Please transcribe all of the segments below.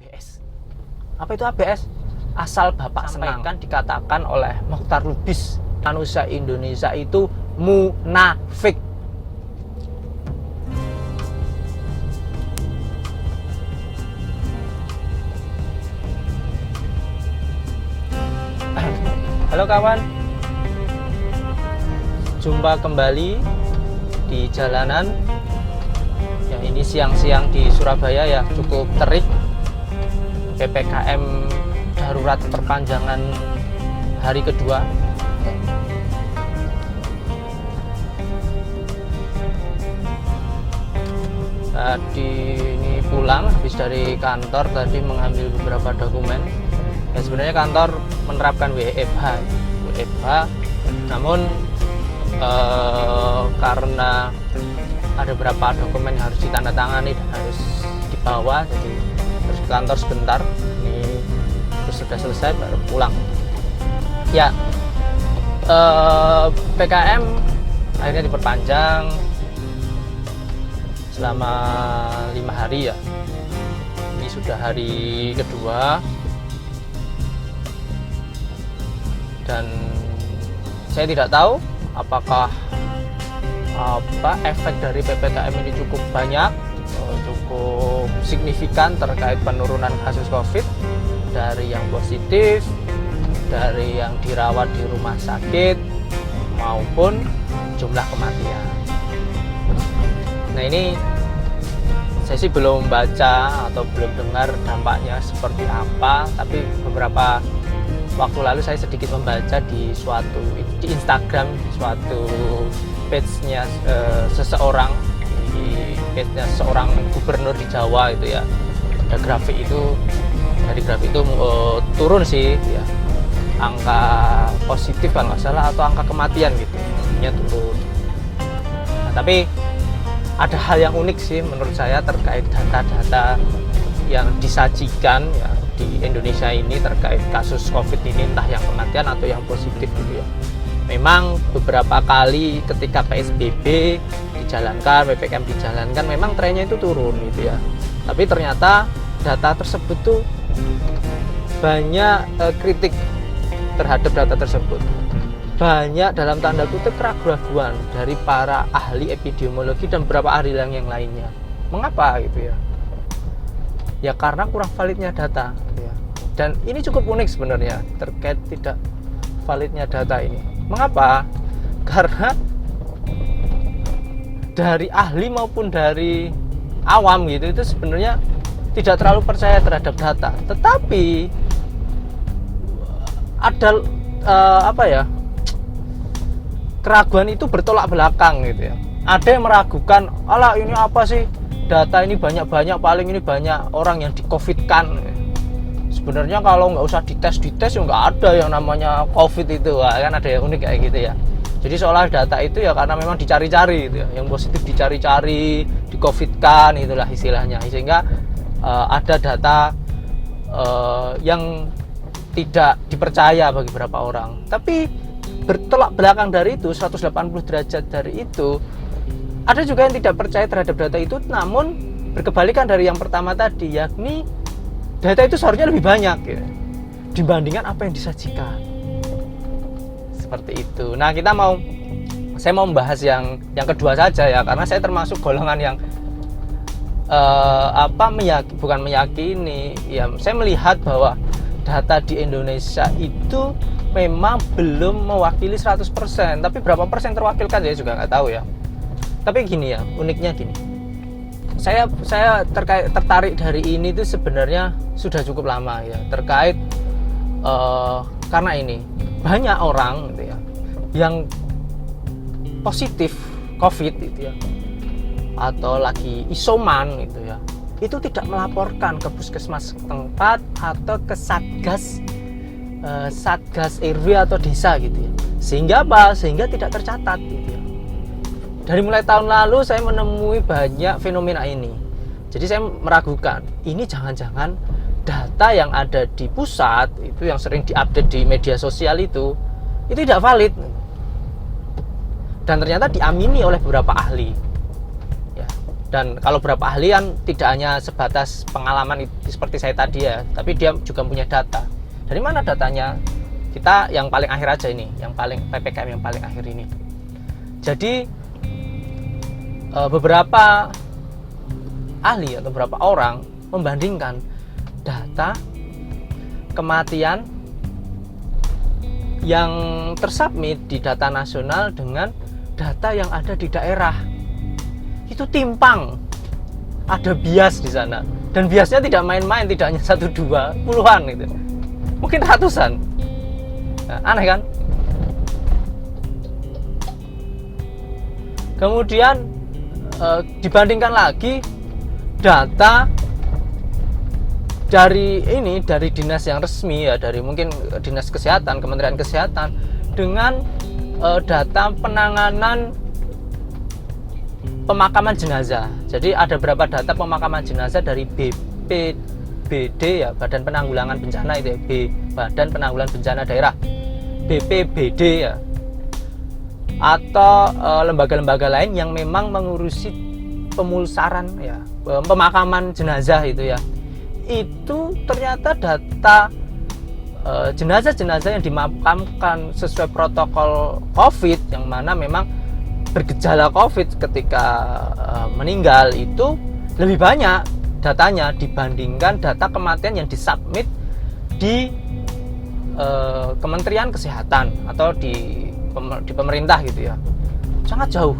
ABS. Apa itu ABS? Asal Bapak sampaikan dikatakan oleh Mokhtar Lubis, manusia Indonesia itu munafik. Halo kawan, jumpa kembali di jalanan. Ya, ini siang-siang di Surabaya ya, cukup terik. PPKM darurat perpanjangan hari kedua. Tadi ini pulang habis dari kantor, tadi mengambil beberapa dokumen. Ya sebenarnya kantor menerapkan WFH, namun karena ada beberapa dokumen yang harus ditandatangani dan harus dibawa, jadi terus ke kantor sebentar. Ini terus sudah selesai baru pulang. Ya, PKM akhirnya diperpanjang selama 5 hari ya. Ini sudah hari kedua. Dan saya tidak tahu apakah efek dari PPKM ini cukup banyak, cukup signifikan terkait penurunan kasus COVID, dari yang positif, dari yang dirawat di rumah sakit, maupun jumlah kematian. Nah ini saya sih belum baca atau belum dengar dampaknya seperti apa, tapi beberapa waktu lalu saya sedikit membaca di Instagram suatu page-nya seseorang, di page-nya seorang gubernur di Jawa itu ya. Ada grafik itu, dari grafik itu turun sih ya, angka positif kalau nggak salah atau angka kematian gitu, nya turun. Nah, tapi ada hal yang unik sih menurut saya terkait data-data yang disajikan ya di Indonesia ini terkait kasus COVID ini, entah yang kematian atau yang positif gitu ya. Memang beberapa kali ketika PSBB dijalankan, PPKM dijalankan, memang trennya itu turun gitu ya. Tapi ternyata data tersebut tuh banyak kritik terhadap data tersebut. Banyak dalam tanda kutip keraguan dari para ahli epidemiologi dan beberapa ahli yang lainnya. Mengapa gitu ya? Ya karena kurang validnya data gitu ya. Dan ini cukup unik sebenarnya terkait tidak validnya data ini. Mengapa? Karena dari ahli maupun dari awam gitu itu sebenarnya tidak terlalu percaya terhadap data. Tetapi ada keraguan itu bertolak belakang gitu ya. Ada yang meragukan, alah ini apa sih? Data ini banyak-banyak, paling ini banyak orang yang di-COVID-kan. Sebenarnya kalau nggak usah dites ya nggak ada yang namanya COVID itu. Kan ada yang unik kayak gitu ya. Jadi seolah data itu ya karena memang dicari-cari gitu ya. Yang positif dicari-cari, di-COVID-kan, itulah istilahnya. Sehingga ada data yang tidak dipercaya bagi beberapa orang. Tapi bertolak belakang dari itu, 180 derajat dari itu, ada juga yang tidak percaya terhadap data itu, namun berkebalikan dari yang pertama tadi, yakni data itu seharusnya lebih banyak ya, dibandingkan apa yang disajikan. Seperti itu. Nah, saya mau membahas yang kedua saja ya, karena saya termasuk golongan yang bukan meyakini ya, saya melihat bahwa data di Indonesia itu memang belum mewakili 100%, tapi berapa persen terwakilkan saya juga nggak tahu ya. Tapi gini ya, uniknya gini, saya tertarik dari ini itu sebenarnya sudah cukup lama ya, terkait karena ini banyak orang gitu ya yang positif COVID gitu ya, atau lagi isoman gitu ya, itu tidak melaporkan ke puskesmas setempat atau ke satgas RW atau desa gitu ya. Sehingga apa? Sehingga tidak tercatat gitu ya. Dari mulai tahun lalu saya menemui banyak fenomena ini. Jadi saya meragukan, ini jangan-jangan data yang ada di pusat itu yang sering diupdate di media sosial itu tidak valid. Dan ternyata diamini oleh beberapa ahli. Ya. Dan kalau berapa ahlian tidak hanya sebatas pengalaman seperti saya tadi ya, tapi dia juga punya data. Dari mana datanya? Kita yang paling akhir aja ini, yang paling PPKM yang paling akhir ini. Jadi beberapa ahli atau beberapa orang membandingkan data kematian yang tersubmit di data nasional dengan data yang ada di daerah. Itu timpang, ada bias di sana, dan biasnya tidak main-main, tidak hanya 1, 2, puluhan gitu, mungkin ratusan. Nah, aneh kan? Kemudian dibandingkan lagi data dari dinas yang resmi ya, dari mungkin dinas kesehatan, Kementerian Kesehatan, dengan data penanganan pemakaman jenazah. Jadi ada berapa data pemakaman jenazah dari BPBD ya, Badan Penanggulangan Bencana itu ya, Badan Penanggulangan Bencana Daerah, BPBD ya, atau lembaga-lembaga lain yang memang mengurusi pemulsaran ya, pemakaman jenazah itu ya. Itu ternyata data jenazah-jenazah yang dimakamkan sesuai protokol COVID, yang mana memang bergejala COVID ketika meninggal, itu lebih banyak datanya dibandingkan data kematian yang disubmit di Kementerian Kesehatan atau di pemerintah gitu ya. Sangat jauh.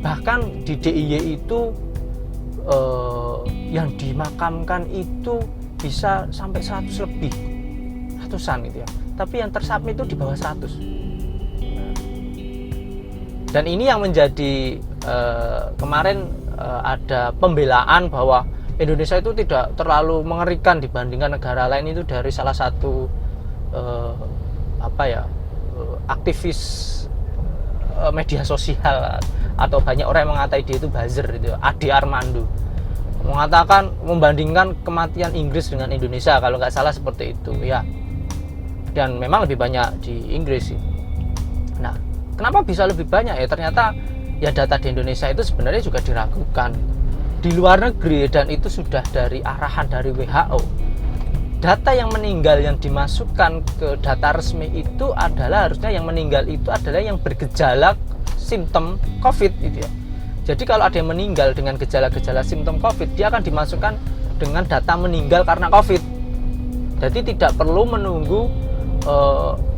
Bahkan di DIY itu yang dimakamkan itu bisa sampai 100 lebih, ratusan gitu ya. Tapi yang tersubmit itu di bawah 100. Dan ini yang menjadi kemarin ada pembelaan bahwa Indonesia itu tidak terlalu mengerikan dibandingkan negara lain, itu dari salah satu aktivis media sosial, atau banyak orang yang mengatai dia itu buzzer itu, Ade Armando, mengatakan membandingkan kematian Inggris dengan Indonesia, kalau nggak salah seperti itu ya. Dan memang lebih banyak di Inggris. Nah, kenapa bisa lebih banyak ya? Ternyata ya data di Indonesia itu sebenarnya juga diragukan di luar negeri, dan itu sudah dari arahan dari WHO. Data yang meninggal yang dimasukkan ke data resmi itu adalah harusnya yang meninggal itu adalah yang bergejala simptom COVID gitu ya. Jadi kalau ada yang meninggal dengan gejala-gejala simptom COVID, dia akan dimasukkan dengan data meninggal karena COVID. Jadi tidak perlu menunggu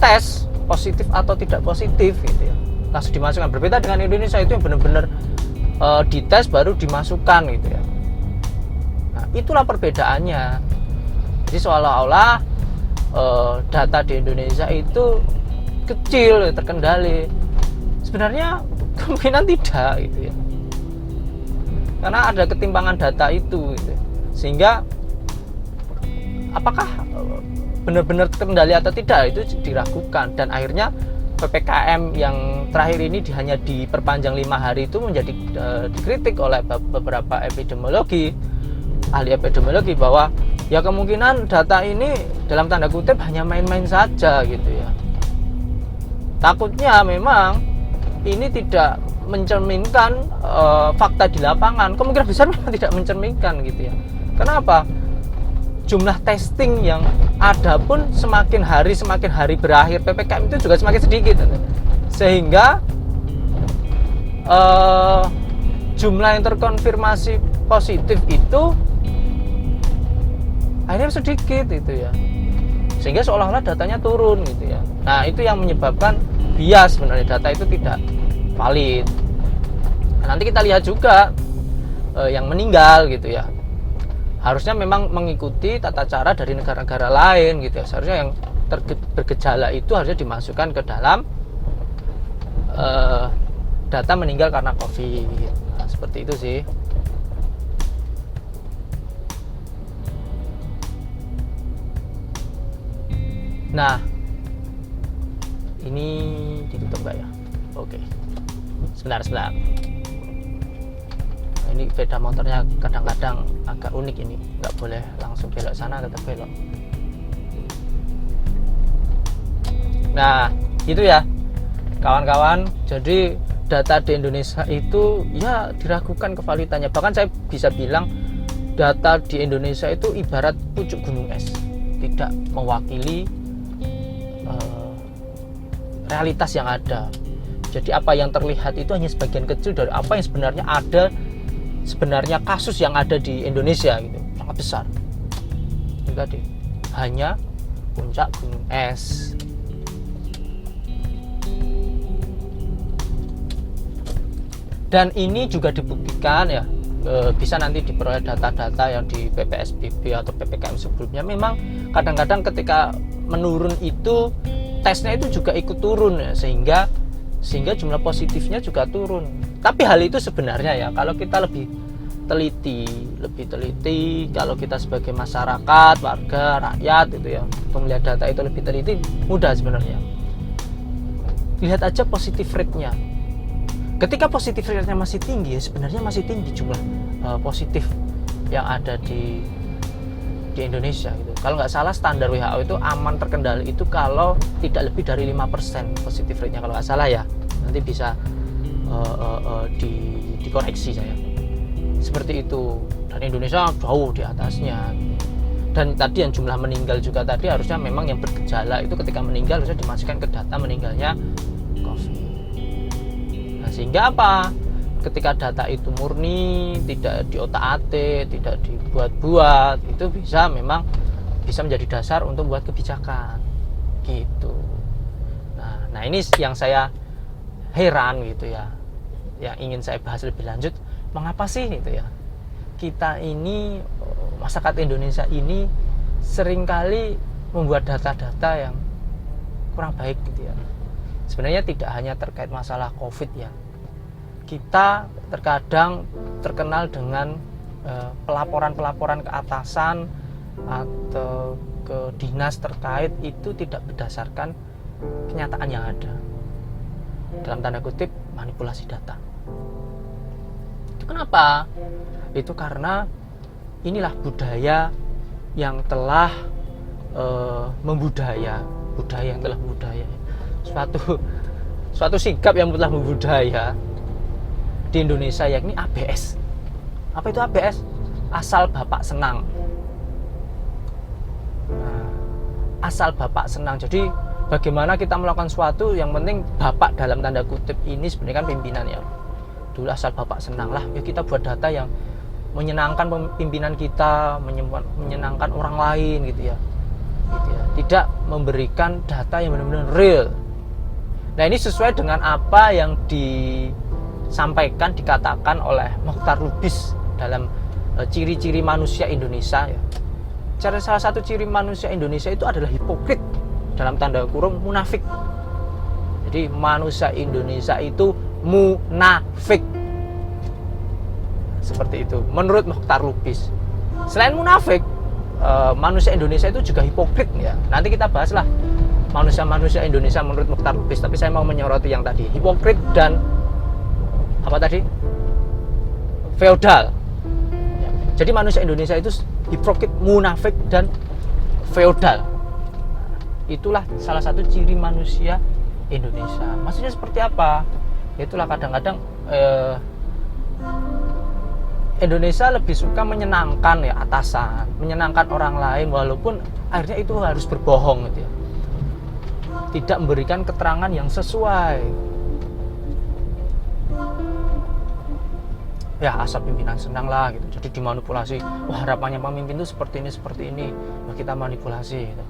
tes positif atau tidak positif gitu ya, langsung dimasukkan. Berbeda dengan Indonesia itu yang benar-benar dites baru dimasukkan gitu ya. Nah, itulah perbedaannya. Jadi seolah-olah data di Indonesia itu kecil, terkendali. Sebenarnya kemungkinan tidak gitu ya, karena ada ketimpangan data itu gitu. Sehingga apakah benar-benar terkendali atau tidak itu diragukan, dan akhirnya PPKM yang terakhir ini hanya diperpanjang 5 hari itu menjadi dikritik oleh beberapa epidemiologi, ahli epidemiologi, bahwa ya kemungkinan data ini dalam tanda kutip hanya main-main saja gitu ya. Takutnya memang ini tidak mencerminkan fakta di lapangan. Kemungkinan besar memang tidak mencerminkan gitu ya. Kenapa? Jumlah testing yang ada pun semakin hari berakhir PPKM itu juga semakin sedikit, sehingga jumlah yang terkonfirmasi positif itu akhirnya sedikit gitu ya, sehingga seolah-olah datanya turun gitu ya. Nah, itu yang menyebabkan bias, sebenarnya data itu tidak valid. Nah, nanti kita lihat juga yang meninggal gitu ya, harusnya memang mengikuti tata cara dari negara-negara lain gitu ya. Seharusnya yang bergejala itu harusnya dimasukkan ke dalam data meninggal karena COVID. Nah, seperti itu sih. Nah, ini ditutup nggak ya? Oke, sebentar. Nah, ini sepeda motornya kadang-kadang agak unik, ini nggak boleh langsung belok sana, tetap belok. Nah, gitu ya kawan-kawan. Jadi data di Indonesia itu ya diragukan kevaliditasnya. Bahkan saya bisa bilang data di Indonesia itu ibarat pucuk gunung es, tidak mewakili realitas yang ada. Jadi apa yang terlihat itu hanya sebagian kecil dari apa yang sebenarnya ada, sebenarnya kasus yang ada di Indonesia gitu, sangat besar. Itu tadi hanya puncak gunung es. Dan ini juga dibuktikan ya, bisa nanti diperoleh data-data yang di PPSBB atau PPKM sebelumnya. Memang kadang-kadang ketika menurun itu tesnya itu juga ikut turun ya, sehingga jumlah positifnya juga turun. Tapi hal itu sebenarnya ya, kalau kita lebih teliti, kalau kita sebagai masyarakat, warga, rakyat itu ya, untuk melihat data itu lebih teliti, mudah sebenarnya. Lihat aja positif rate-nya. Ketika positif rate-nya masih tinggi, ya sebenarnya masih tinggi jumlah positif yang ada di Indonesia gitu. Kalau nggak salah standar WHO itu aman terkendali itu kalau tidak lebih dari 5% positif rate-nya, kalau nggak salah ya. Nanti bisa dikoreksi saya. Seperti itu. Dan Indonesia jauh di atasnya. Dan tadi yang jumlah meninggal juga tadi harusnya memang yang bergejala itu ketika meninggal harusnya dimasukkan ke data meninggalnya COVID. Sehingga apa? Ketika data itu murni, tidak diotak-atik, tidak dibuat-buat, itu bisa menjadi dasar untuk buat kebijakan gitu. Nah ini yang saya heran gitu ya, yang ingin saya bahas lebih lanjut. Mengapa sih gitu ya, kita ini, masyarakat Indonesia ini seringkali membuat data-data yang kurang baik gitu ya. Sebenarnya tidak hanya terkait masalah COVID ya. Kita terkadang terkenal dengan pelaporan-pelaporan ke atasan atau ke dinas terkait itu tidak berdasarkan kenyataan yang ada. Dalam tanda kutip, manipulasi data. Itu kenapa? Itu karena inilah budaya yang telah budaya yang telah membudaya. Suatu sikap yang telah membudaya di Indonesia, yakni ABS. Apa itu ABS? Asal Bapak senang. Nah, asal Bapak senang. Jadi bagaimana kita melakukan sesuatu yang penting Bapak dalam tanda kutip ini sebenarnya kan pimpinan ya. Dulu asal Bapak senang lah, ya kita buat data yang menyenangkan pimpinan kita, menyenangkan orang lain gitu ya. Tidak memberikan data yang benar-benar real. Nah ini sesuai dengan apa yang disampaikan, dikatakan oleh Mokhtar Lubis dalam ciri-ciri manusia Indonesia ya. Salah satu ciri manusia Indonesia itu adalah hipokrit, dalam tanda kurung munafik. Jadi manusia Indonesia itu munafik, seperti itu menurut Mokhtar Lubis. Selain munafik, manusia Indonesia itu juga hipokrit ya. Nanti kita bahaslah manusia Indonesia menurut Mokhtar Lubis, tapi saya mau menyoroti yang tadi, hipokrit dan apa tadi? Feodal. Jadi manusia Indonesia itu hipokrit, munafik dan feodal. Itulah salah satu ciri manusia Indonesia. Maksudnya seperti apa? Itulah kadang-kadang Indonesia lebih suka menyenangkan ya atasan, menyenangkan orang lain, walaupun akhirnya itu harus berbohong gitu ya. Tidak memberikan keterangan yang sesuai. Ya asal pimpinan senang lah gitu. Jadi dimanipulasi. Wah harapannya pemimpin itu seperti ini. Nah, kita manipulasi gitu.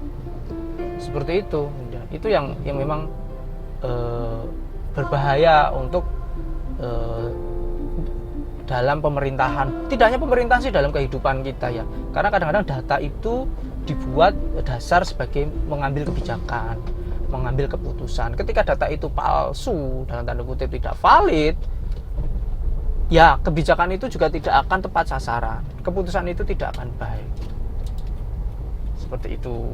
Seperti itu. Itu yang memang berbahaya untuk dalam pemerintahan. Tidak hanya pemerintahan sih, dalam kehidupan kita ya. Karena kadang-kadang data itu dibuat dasar sebagai mengambil kebijakan, mengambil keputusan. Ketika data itu palsu, dalam tanda kutip tidak valid, ya kebijakan itu juga tidak akan tepat sasaran. Keputusan itu tidak akan baik. Seperti itu.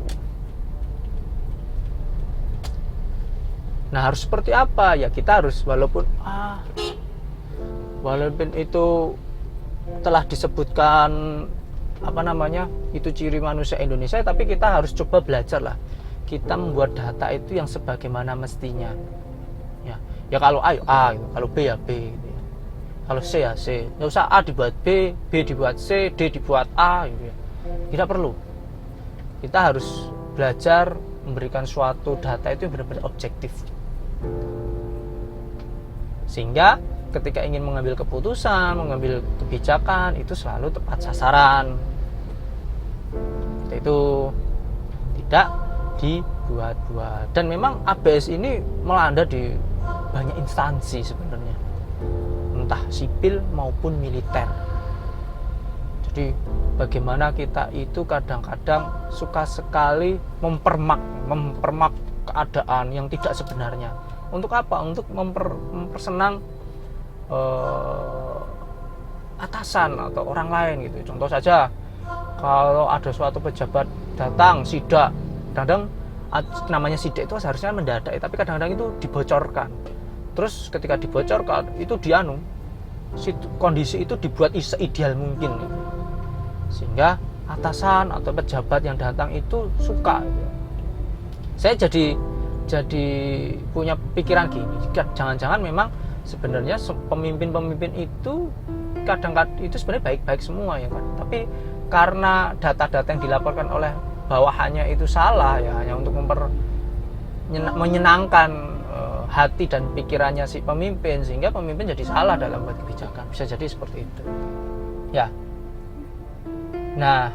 Nah harus seperti apa? Ya kita harus walaupun itu telah disebutkan itu ciri manusia Indonesia, tapi kita harus coba belajar lah. Kita membuat data itu yang sebagaimana mestinya. Ya, Ya kalau A ya A gitu. Kalau B ya B gitu ya. Kalau C ya C. Nggak usah A dibuat B, B dibuat C, D dibuat A gitu ya. Tidak perlu. Kita harus belajar memberikan suatu data itu yang benar-benar objektif. Sehingga ketika ingin mengambil keputusan, mengambil kebijakan itu selalu tepat sasaran. Itu tidak dibuat-buat. Dan memang ABS ini melanda di banyak instansi sebenarnya, entah sipil maupun militer. Jadi bagaimana kita itu kadang-kadang suka sekali mempermak keadaan yang tidak sebenarnya. Untuk apa? Untuk mempersenang atasan atau orang lain gitu. Contoh saja, kalau ada suatu pejabat datang sidak, kadang namanya sidak itu seharusnya mendadak, tapi kadang-kadang itu dibocorkan. Terus ketika dibocorkan itu kondisi itu dibuat seideal mungkin, sehingga atasan atau pejabat yang datang itu suka. Saya jadi punya pikiran gini, jangan-jangan memang sebenarnya pemimpin-pemimpin itu kadang-kadang itu sebenarnya baik-baik semua ya kan, tapi karena data-data yang dilaporkan oleh bawahannya itu salah ya, hanya untuk menyenangkan hati dan pikirannya si pemimpin, sehingga pemimpin jadi salah dalam membuat kebijakan. Bisa jadi seperti itu ya. Nah,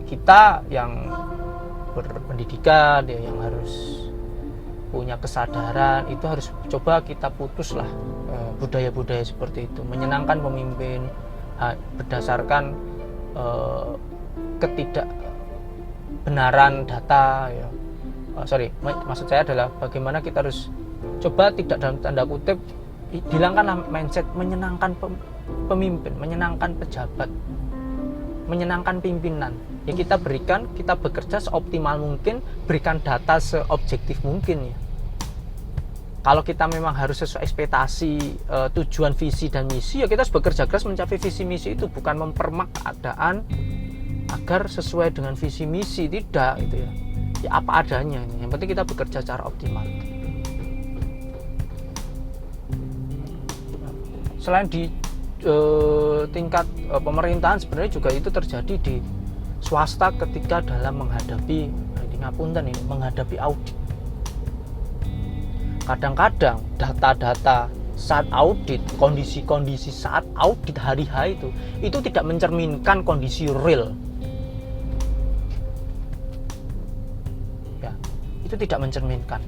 kita yang berpendidikan ya, yang harus punya kesadaran, itu harus coba kita putuslah budaya-budaya seperti itu, menyenangkan pemimpin berdasarkan ketidakbenaran data ya. Maksud saya adalah bagaimana kita harus coba, tidak dalam tanda kutip, hilangkanlah mindset menyenangkan pemimpin, menyenangkan pejabat, menyenangkan pimpinan. Ya kita bekerja seoptimal mungkin, berikan data seobjektif mungkin ya. Kalau kita memang harus sesuai ekspektasi, tujuan, visi dan misi, ya kita harus bekerja keras mencapai visi misi itu, bukan mempermak keadaan agar sesuai dengan visi misi, tidak gitu ya. Ya apa adanya, yang penting kita bekerja secara optimal. Selain di tingkat pemerintahan, sebenarnya juga itu terjadi di swasta ketika dalam menghadapi menghadapi audit. Kadang-kadang data-data saat audit, kondisi-kondisi saat audit hari H itu tidak mencerminkan kondisi real. Ya, itu tidak mencerminkan.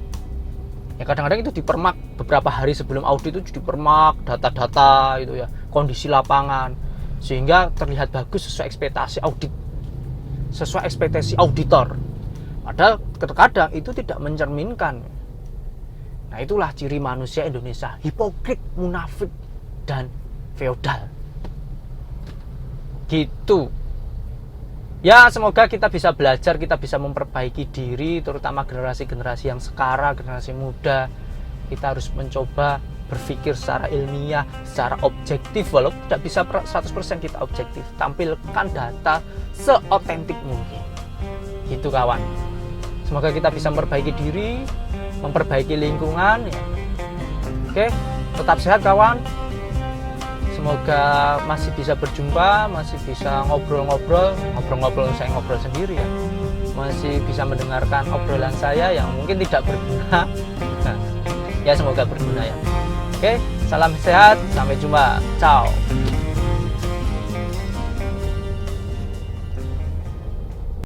Ya kadang-kadang itu dipermak beberapa hari sebelum audit, itu dipermak data-data itu ya, kondisi lapangan, sehingga terlihat bagus sesuai ekspektasi audit, sesuai ekspektasi auditor. Padahal terkadang itu tidak mencerminkan. Nah, itulah ciri manusia Indonesia, hipokrit, munafik, dan feodal. Gitu. Ya, semoga kita bisa belajar, kita bisa memperbaiki diri, terutama generasi-generasi yang sekarang, generasi muda. Kita harus mencoba berpikir secara ilmiah, secara objektif, walaupun tidak bisa 100% kita objektif. Tampilkan data seotentik mungkin. Gitu kawan. Semoga kita bisa memperbaiki diri, memperbaiki lingkungan ya. Oke, tetap sehat kawan. Semoga masih bisa berjumpa, masih bisa ngobrol-ngobrol, saya ngobrol sendiri ya. Masih bisa mendengarkan obrolan saya yang mungkin tidak berguna. Nah, ya semoga berguna ya. Oke, salam sehat, sampai jumpa. Ciao.